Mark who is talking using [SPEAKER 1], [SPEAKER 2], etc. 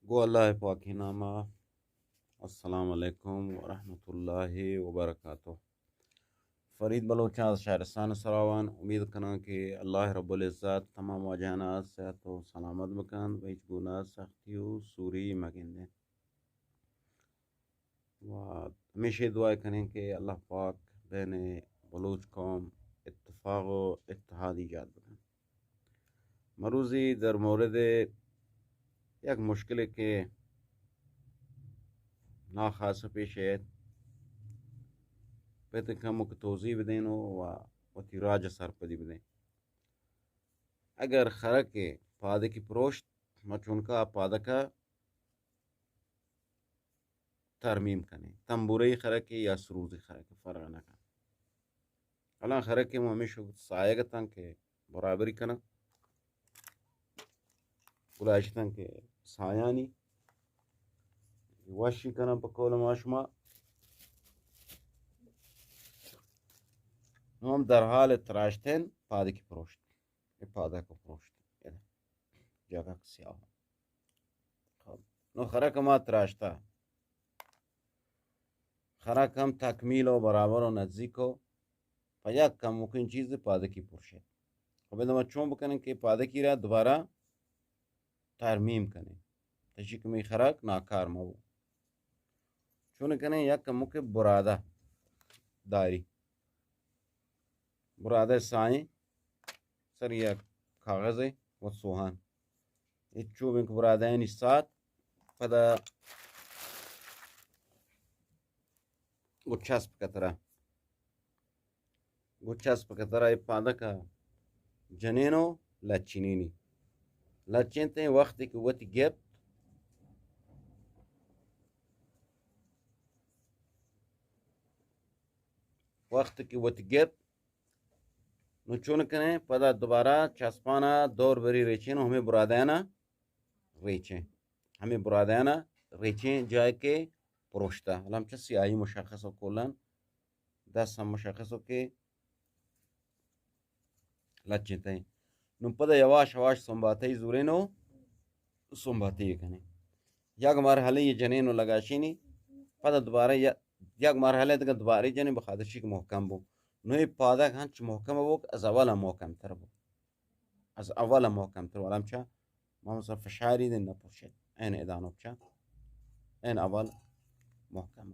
[SPEAKER 1] गो अल्लाह पाकी नामा। अस्सलाम वालेकुम व रहमतुल्लाहि व बरकातुहू। फ़रीद बलोचान शहरस्तान सरावान उम्मीद कना कि अल्लाह रब्बुल इज़्ज़त तमाम वाजानात सेहत व सलामत बकन व हिच गुना सख्ती सूरी मगिंदे व हमेशा दुआ करें कि अल्लाह पाक बैन बलूच कौम इत्तफाक व इत्तेहाद ईजाद बकन। मरूज़ी दर मोरद एक मुश्किल के ना खास पेश है Petrikam توضيح بدينه وتراجع صار بدي بدين अगर खरा के पादे की प्रोष्ट मचुनका पादा का तरमीम कने तंबुरई खरा के या सरूजी खरा के फर्क ना का अला खरा के हमेशा सायग तंग के बराबरी कना उलाश तंग के सायानी वाशी कना पकोल माशमा हम दरहाल तराशतेन पादे की प्रोष्ट पादा को प्रोष्ट जगह सियाह नो खरा कमा तराशता खरा कम तकमील और बराबर और नज़दीक हो फया कम मुमकिन चीज़ पादे की पुरशे अब दमा चों बकने के पादे की रात दोबारा तरमीम कने तशिक में खराक नाकार मऊ चुन कने या कम के बुरादा दारी बुरादा साए सर या कागज़ व सोहान इच्चू में बुरादा निसात पदा गुच्छास्प कतरा पादा का जनेनो लच्चिनीनी लच्चिनते वक्त की वत गेप वक्त की वत गेप नुचुन कने पदा दोबारा चस्पाना दौर बरी रेचेन हमें बुरादाना रेचें हमें बुरादाना रेचें जाए के प्रोश्ता अलम चसी आई मुशखसो कोलन 10 मुशखसो के लच्चिते नु पदा यवाश यवाश संबाते जुरेनो संबाते कने यग मरहले ये जनेनो लगाशिनी पदा दोबारा यग मरहले तक दोबारा जने बखादशी के महकम बो नो पादा हंच महकम वो az awala महकम तरबो az awala महकम तर वलम चा मोहम्मद फशारी दिन न पुछे एन एदानो चा एन अवल महकम